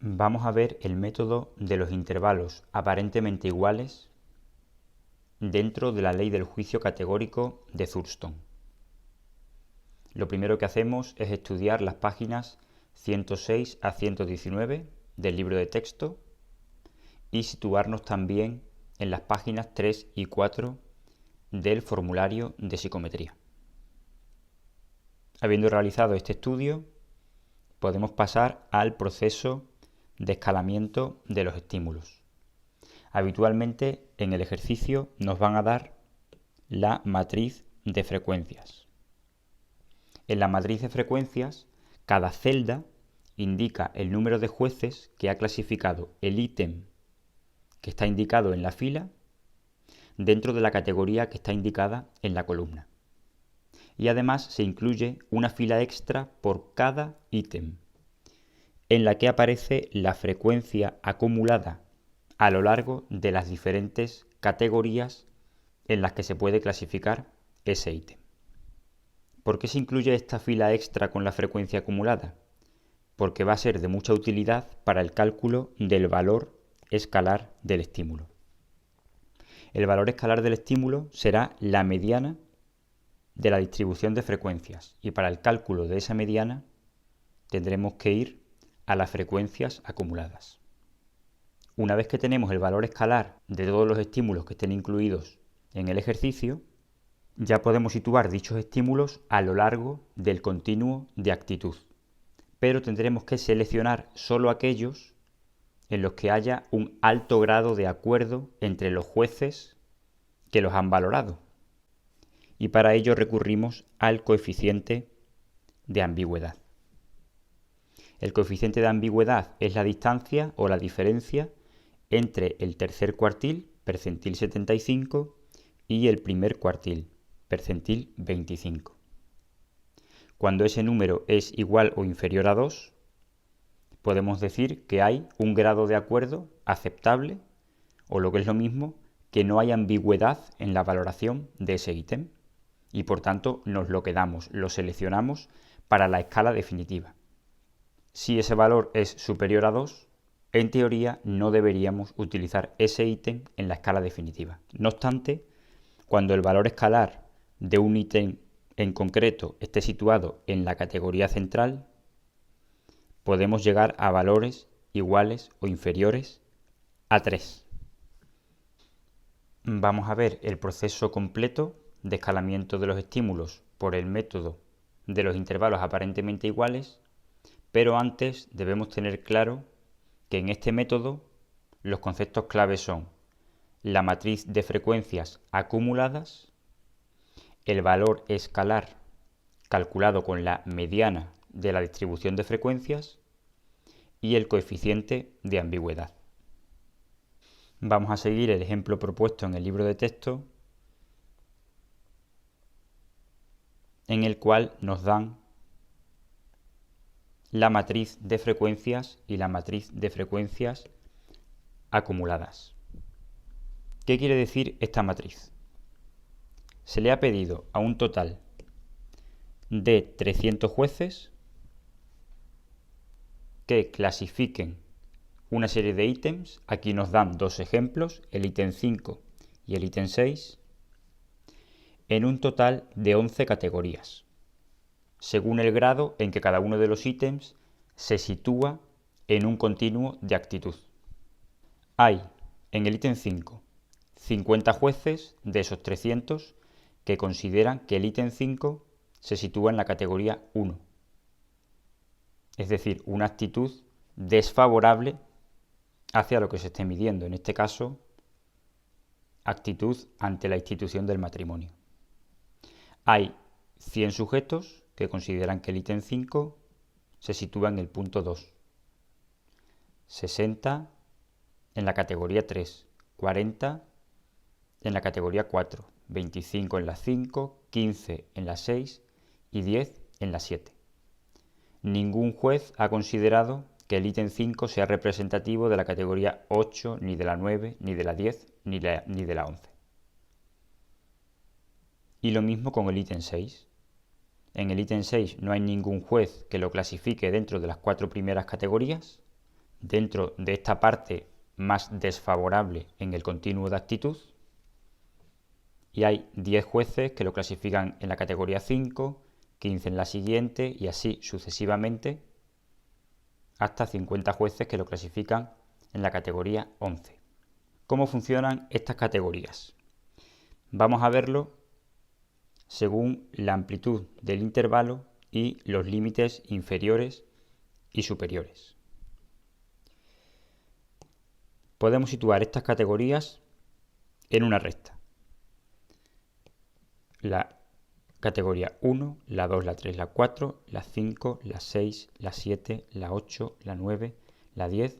Vamos a ver el método de los intervalos aparentemente iguales dentro de la ley del juicio categórico de Thurston. Lo primero que hacemos es estudiar las páginas 106 a 119 del libro de texto y situarnos también en las páginas 3 y 4 del formulario de psicometría. Habiendo realizado este estudio, podemos pasar al proceso de escalamiento de los estímulos. Habitualmente en el ejercicio nos van a dar la matriz de frecuencias. En la matriz de frecuencias, cada celda indica el número de jueces que ha clasificado el ítem que está indicado en la fila dentro de la categoría que está indicada en la columna. Y además se incluye una fila extra por cada ítem, en la que aparece la frecuencia acumulada a lo largo de las diferentes categorías en las que se puede clasificar ese ítem. ¿Por qué se incluye esta fila extra con la frecuencia acumulada? Porque va a ser de mucha utilidad para el cálculo del valor escalar del estímulo. El valor escalar del estímulo será la mediana de la distribución de frecuencias, y para el cálculo de esa mediana tendremos que ir a las frecuencias acumuladas. Una vez que tenemos el valor escalar de todos los estímulos que estén incluidos en el ejercicio, ya podemos situar dichos estímulos a lo largo del continuo de actitud, pero tendremos que seleccionar solo aquellos en los que haya un alto grado de acuerdo entre los jueces que los han valorado. Y para ello recurrimos al coeficiente de ambigüedad. El coeficiente de ambigüedad es la distancia o la diferencia entre el tercer cuartil, percentil 75, y el primer cuartil, percentil 25. Cuando ese número es igual o inferior a 2, podemos decir que hay un grado de acuerdo aceptable, o lo que es lo mismo, que no hay ambigüedad en la valoración de ese ítem, y por tanto nos lo quedamos, lo seleccionamos para la escala definitiva. Si ese valor es superior a 2, en teoría no deberíamos utilizar ese ítem en la escala definitiva. No obstante, cuando el valor escalar de un ítem en concreto esté situado en la categoría central, podemos llegar a valores iguales o inferiores a 3. Vamos a ver el proceso completo de escalamiento de los estímulos por el método de los intervalos aparentemente iguales, pero antes debemos tener claro que en este método los conceptos claves son la matriz de frecuencias acumuladas, el valor escalar calculado con la mediana de la distribución de frecuencias y el coeficiente de ambigüedad. Vamos a seguir el ejemplo propuesto en el libro de texto, en el cual nos dan la matriz de frecuencias y la matriz de frecuencias acumuladas. ¿Qué quiere decir esta matriz? Se le ha pedido a un total de 300 jueces que clasifiquen una serie de ítems. Aquí nos dan dos ejemplos, el ítem 5 y el ítem 6, en un total de 11 categorías, según el grado en que cada uno de los ítems se sitúa en un continuo de actitud. Hay en el ítem 5 50 jueces de esos 300 que consideran que el ítem 5 se sitúa en la categoría 1, es decir, una actitud desfavorable hacia lo que se esté midiendo, en este caso, actitud ante la institución del matrimonio. Hay 100 sujetos que consideran que el ítem 5 se sitúa en el punto 2, 60 en la categoría 3, 40 en la categoría 4, 25 en la 5, 15 en la 6 y 10 en la 7. Ningún juez ha considerado que el ítem 5 sea representativo de la categoría 8, ni de la 9, ni de la 10, ni de la 11. Y lo mismo con el ítem 6. En el ítem 6 no hay ningún juez que lo clasifique dentro de las 4 primeras categorías, dentro de esta parte más desfavorable en el continuo de actitud, y hay 10 jueces que lo clasifican en la categoría 5, 15 en la siguiente y así sucesivamente hasta 50 jueces que lo clasifican en la categoría 11. ¿Cómo funcionan estas categorías? Vamos a verlo según la amplitud del intervalo y los límites inferiores y superiores. Podemos situar estas categorías en una recta. La categoría 1, la 2, la 3, la 4, la 5, la 6, la 7, la 8, la 9, la 10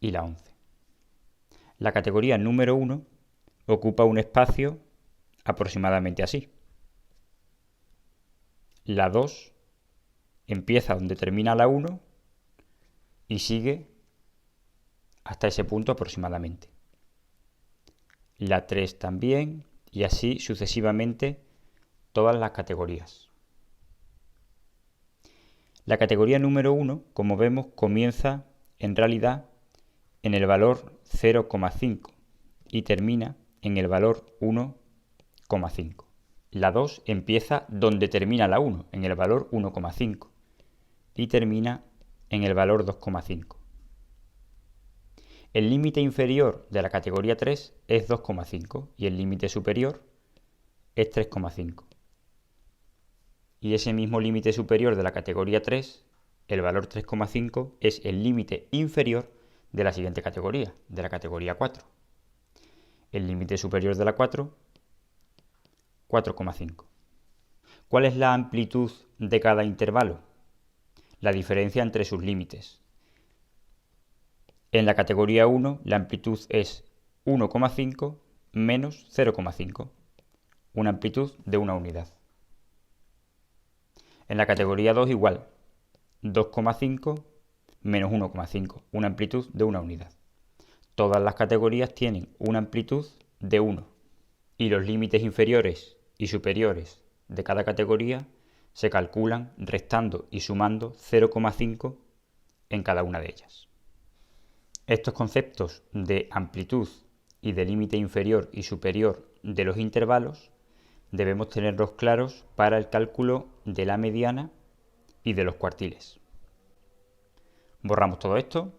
y la 11. La categoría número 1 ocupa un espacio aproximadamente así. La 2 empieza donde termina la 1 y sigue hasta ese punto aproximadamente. La 3 también y así sucesivamente todas las categorías. La categoría número 1, como vemos, comienza en realidad en el valor 0,5 y termina en el valor 1,5. La 2 empieza donde termina la 1, en el valor 1,5 y termina en el valor 2,5. El límite inferior de la categoría 3 es 2,5 y el límite superior es 3,5. Y ese mismo límite superior de la categoría 3, el valor 3,5, es el límite inferior de la siguiente categoría, de la categoría 4. El límite superior de la 4, 4,5. ¿Cuál es la amplitud de cada intervalo? La diferencia entre sus límites. En la categoría 1, la amplitud es 1,5 menos 0,5, una amplitud de una unidad. En la categoría 2 igual, 2,5 menos 1,5, una amplitud de una unidad. Todas las categorías tienen una amplitud de 1 y los límites inferiores y superiores de cada categoría se calculan restando y sumando 0,5 en cada una de ellas. Estos conceptos de amplitud y de límite inferior y superior de los intervalos debemos tenerlos claros para el cálculo de la mediana y de los cuartiles. Borramos todo esto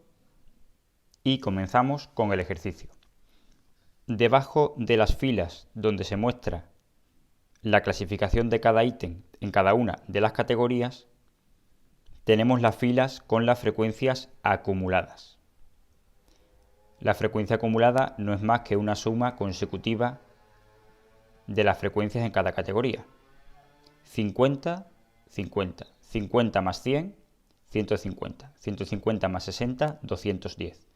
y comenzamos con el ejercicio. Debajo de las filas donde se muestra la clasificación de cada ítem en cada una de las categorías, tenemos las filas con las frecuencias acumuladas. La frecuencia acumulada no es más que una suma consecutiva de las frecuencias en cada categoría. 50, 50, 50 más 100, 150, 150 más 60, 210,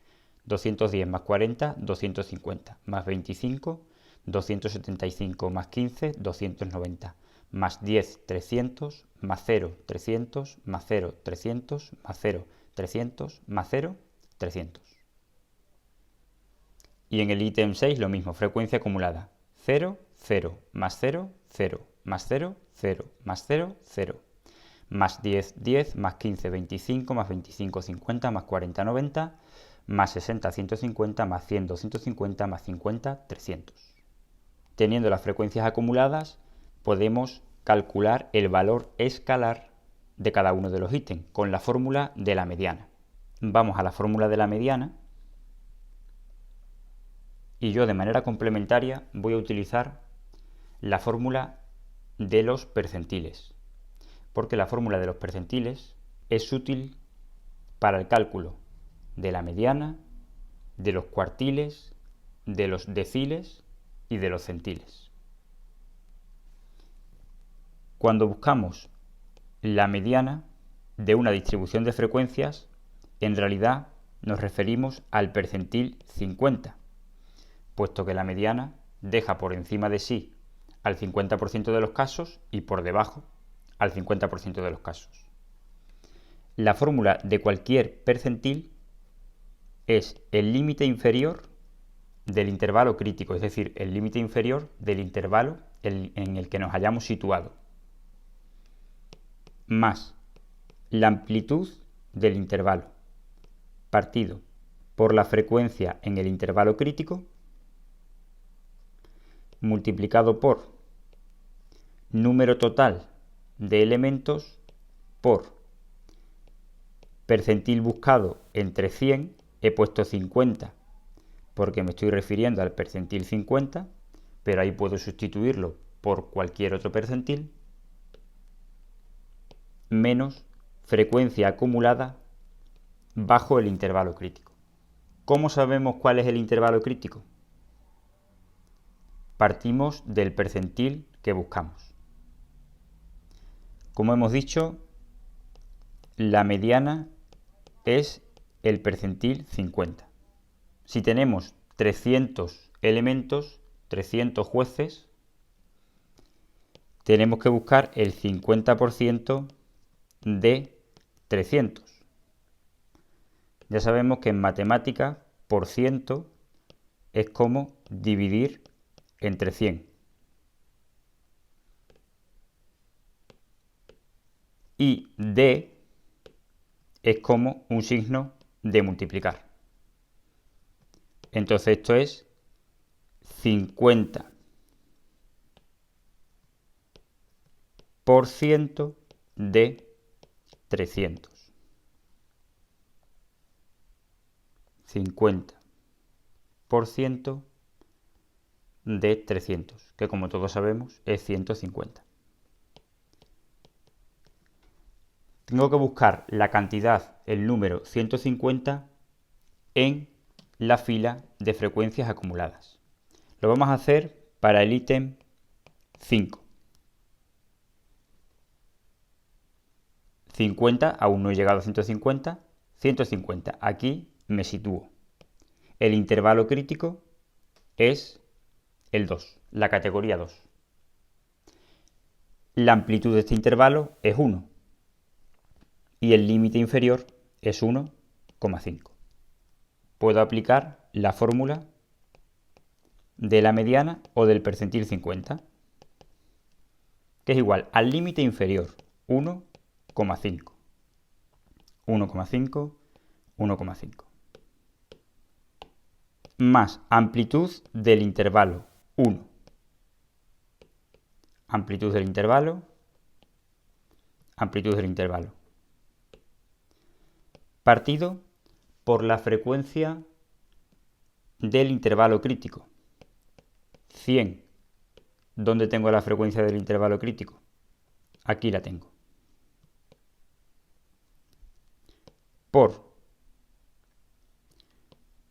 210 más 40, 250, más 25, 275 más 15, 290, más 10, 300, más 0, 300, más 0, 300, más 0, 300, más 0, 300. Y en el ítem 6 lo mismo, frecuencia acumulada. 0, 0, más 0, 0, más 0, 0, más 0, 0. Más 10, 10, más 15, 25, más 25, 50, más 40, 90, más 60, 150, más 100, 250, más 50, 300. Teniendo las frecuencias acumuladas, podemos calcular el valor escalar de cada uno de los ítems con la fórmula de la mediana. Vamos a la fórmula de la mediana y yo de manera complementaria voy a utilizar la fórmula de los percentiles, porque la fórmula de los percentiles es útil para el cálculo de la mediana, de los cuartiles, de los deciles y de los centiles. Cuando buscamos la mediana de una distribución de frecuencias, en realidad nos referimos al percentil 50, puesto que la mediana deja por encima de sí al 50% de los casos y por debajo al 50% de los casos. La fórmula de cualquier percentil es el límite inferior del intervalo crítico, es decir, el límite inferior del intervalo en el que nos hayamos situado, más la amplitud del intervalo, partido por la frecuencia en el intervalo crítico multiplicado por número total de elementos por percentil buscado entre 100, he puesto 50 porque me estoy refiriendo al percentil 50, pero ahí puedo sustituirlo por cualquier otro percentil, menos frecuencia acumulada bajo el intervalo crítico. ¿Cómo sabemos cuál es el intervalo crítico? Partimos del percentil que buscamos. Como hemos dicho, la mediana es el percentil 50. Si tenemos 300 elementos, 300 jueces, tenemos que buscar el 50% de 300. Ya sabemos que en matemáticas, por ciento es como dividir entre 100. Y D es como un signo de multiplicar. Entonces esto es 50% de 300. 50% de 300, que como todos sabemos es 150. Tengo que buscar la cantidad, el número 150 en la fila de frecuencias acumuladas. Lo vamos a hacer para el ítem 5. 50, aún no he llegado a 150. 150, aquí me sitúo. El intervalo crítico es el 2, la categoría 2. La amplitud de este intervalo es 1 y el límite inferior es 1,5. Puedo aplicar la fórmula de la mediana o del percentil 50, que es igual al límite inferior 1,5. 1,5, 1,5. Más amplitud del intervalo 1. Amplitud del intervalo. Amplitud del intervalo. Partido por la frecuencia del intervalo crítico. 100. ¿Dónde tengo la frecuencia del intervalo crítico? Aquí la tengo. Por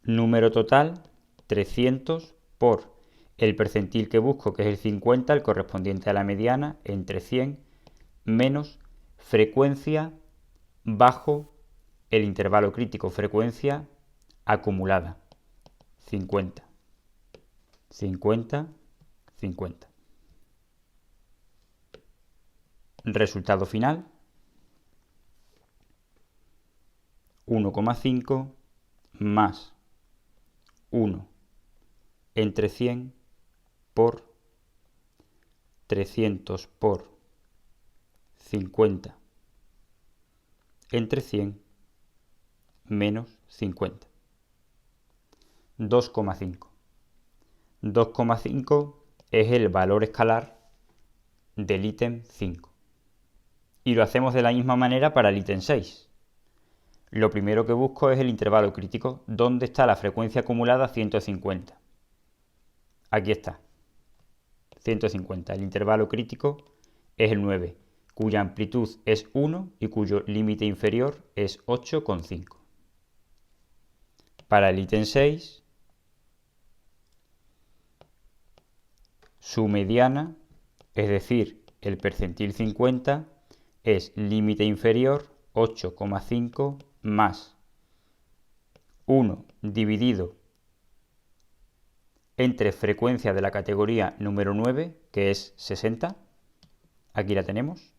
número total 300 por el percentil que busco, que es el 50, el correspondiente a la mediana, entre 100, menos frecuencia bajo el intervalo crítico, frecuencia acumulada, 50, 50, 50. Resultado final, 1,5 más 1 entre 100 por 300 por 50 entre 100 menos 50. 2,5. 2,5 es el valor escalar del ítem 5. Y lo hacemos de la misma manera para el ítem 6. Lo primero que busco es el intervalo crítico. ¿Dónde está la frecuencia acumulada? 150. Aquí está. 150. El intervalo crítico es el 9, cuya amplitud es 1 y cuyo límite inferior es 8,5. Para el ítem 6, su mediana, es decir, el percentil 50, es límite inferior 8,5 más 1 dividido entre frecuencia de la categoría número 9, que es 60. Aquí la tenemos.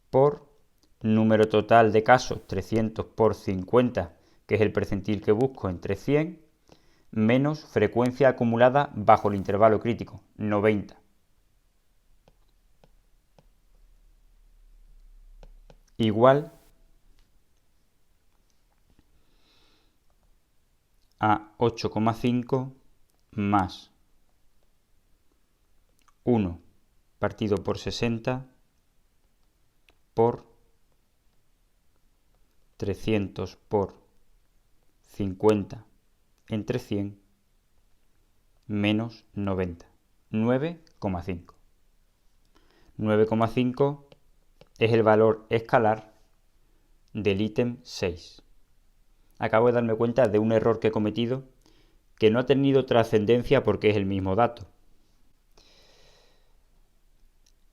Por número total de casos, 300 por 50, que es el percentil que busco, entre 100, menos frecuencia acumulada bajo el intervalo crítico, 90. Igual a 8,5 más 1 partido por 60 por 300 por 50 entre 100 menos 90. 9,5. 9,5 es el valor escalar del ítem 6. Acabo de darme cuenta de un error que he cometido que no ha tenido trascendencia porque es el mismo dato.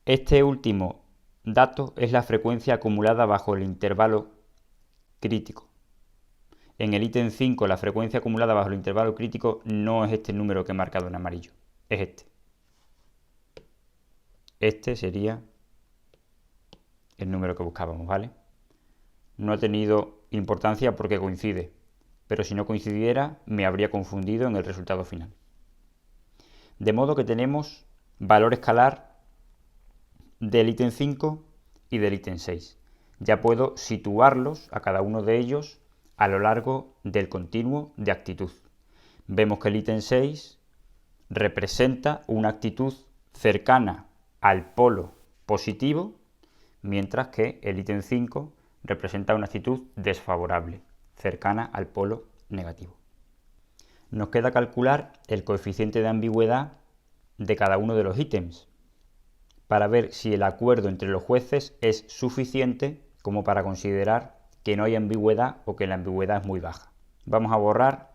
Este último dato es la frecuencia acumulada bajo el intervalo crítico. En el ítem 5 la frecuencia acumulada bajo el intervalo crítico no es este número que he marcado en amarillo, es este. Este sería el número que buscábamos, ¿vale? No ha tenido importancia porque coincide, pero si no coincidiera me habría confundido en el resultado final. De modo que tenemos valor escalar del ítem 5 y del ítem 6. Ya puedo situarlos a cada uno de ellos a lo largo del continuo de actitud. Vemos que el ítem 6 representa una actitud cercana al polo positivo, mientras que el ítem 5 representa una actitud desfavorable, cercana al polo negativo. Nos queda calcular el coeficiente de ambigüedad de cada uno de los ítems, para ver si el acuerdo entre los jueces es suficiente como para considerar que no hay ambigüedad o que la ambigüedad es muy baja. Vamos a borrar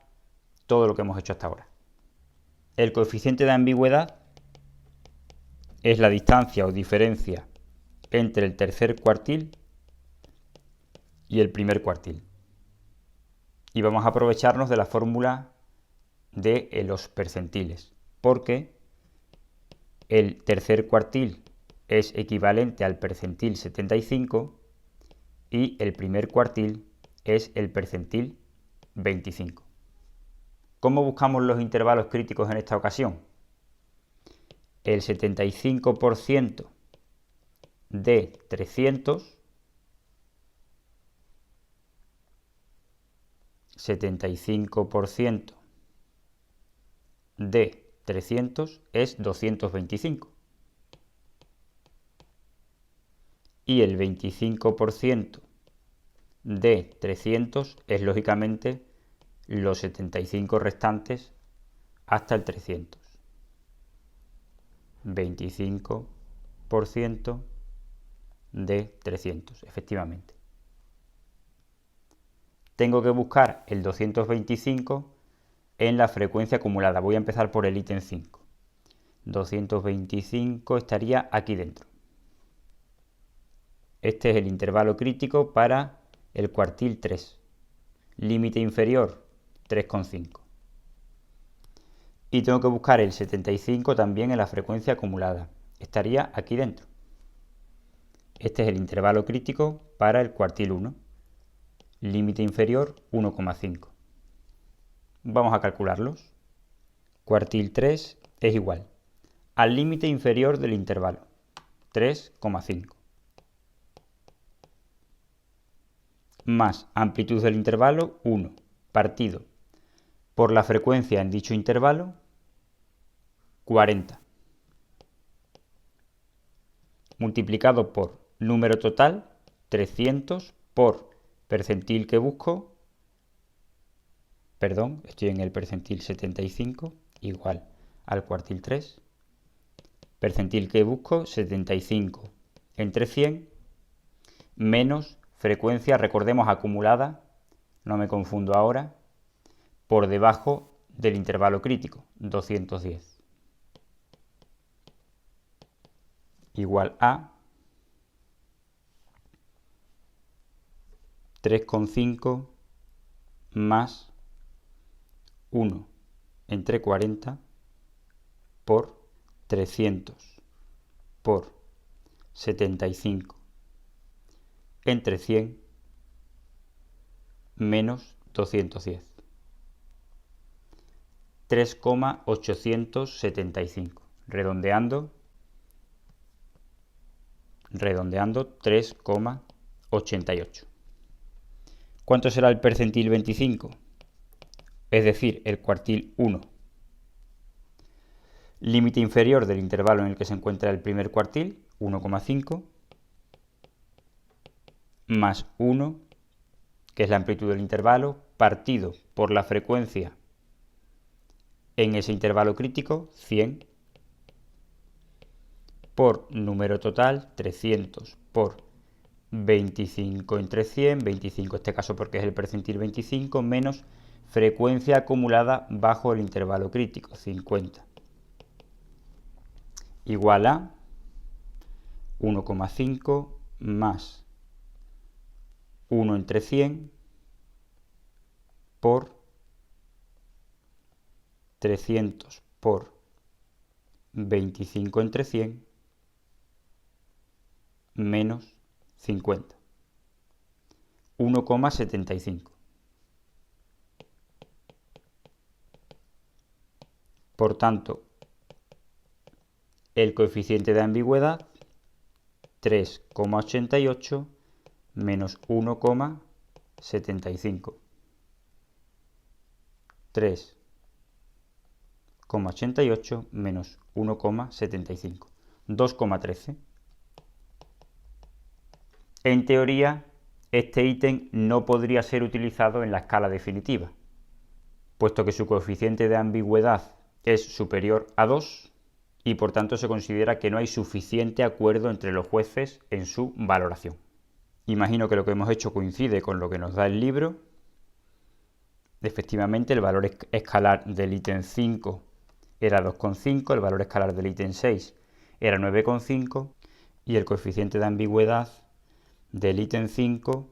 todo lo que hemos hecho hasta ahora. El coeficiente de ambigüedad es la distancia o diferencia entre el tercer cuartil y el primer cuartil. Y vamos a aprovecharnos de la fórmula de los percentiles, porque el tercer cuartil es equivalente al percentil 75 y el primer cuartil es el percentil 25. ¿Cómo buscamos los intervalos críticos en esta ocasión? El 75% de 300 75% de 300 es 225 y el 25% de 300 es lógicamente los 75 restantes hasta el 300. 25% de 300, efectivamente. Tengo que buscar el 225 en la frecuencia acumulada. Voy a empezar por el ítem 5. 225 estaría aquí dentro. Este es el intervalo crítico para el cuartil 3. Límite inferior, 3,5. Y tengo que buscar el 75 también en la frecuencia acumulada. Estaría aquí dentro. Este es el intervalo crítico para el cuartil 1. Límite inferior, 1,5. Vamos a calcularlos. Cuartil 3 es igual al límite inferior del intervalo, 3,5. Más amplitud del intervalo, 1, partido por la frecuencia en dicho intervalo, 40. Multiplicado por número total, 300, por percentil que busco, estoy en el percentil 75, igual al cuartil 3. Percentil que busco, 75 entre 100, menos frecuencia, recordemos, acumulada, no me confundo ahora, por debajo del intervalo crítico, 210. Igual a 3,5 más 1 entre 40 por 300 por 75 entre 100 menos 210. 3,875. Redondeando 3,88. ¿Cuánto será el percentil 25? es decir, el cuartil 1. Límite inferior del intervalo en el que se encuentra el primer cuartil, 1,5, más 1, que es la amplitud del intervalo, partido por la frecuencia en ese intervalo crítico, 100, por número total, 300, por 25 entre 100, 25 en este caso porque es el percentil 25, menos frecuencia acumulada bajo el intervalo crítico, 50, igual a 1,5 más 1 entre 100 por 300 por 25 entre 100 menos 50. 1,75. Por tanto, el coeficiente de ambigüedad 3,88 menos 1,75. 3,88 menos 1,75. 2,13. En teoría, este ítem no podría ser utilizado en la escala definitiva, puesto que su coeficiente de ambigüedad es superior a 2 y por tanto se considera que no hay suficiente acuerdo entre los jueces en su valoración. Imagino que lo que hemos hecho coincide con lo que nos da el libro. Efectivamente, el valor escalar del ítem 5 era 2,5, el valor escalar del ítem 6 era 9,5 y el coeficiente de ambigüedad del ítem 5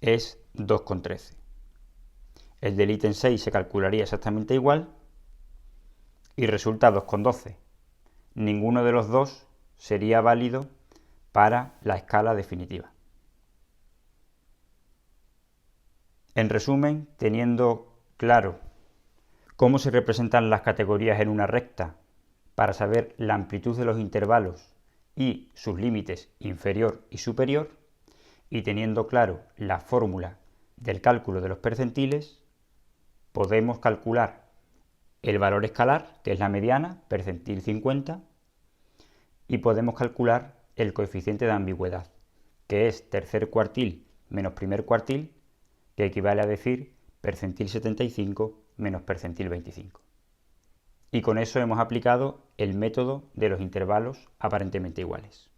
es 2,13. El del ítem 6 se calcularía exactamente igual y resulta 2,12. Ninguno de los dos sería válido para la escala definitiva. En resumen, teniendo claro cómo se representan las categorías en una recta para saber la amplitud de los intervalos y sus límites inferior y superior, y teniendo claro la fórmula del cálculo de los percentiles, podemos calcular el valor escalar, que es la mediana, percentil 50, y podemos calcular el coeficiente de ambigüedad, que es tercer cuartil menos primer cuartil, que equivale a decir percentil 75 menos percentil 25. Y con eso hemos aplicado el método de los intervalos aparentemente iguales.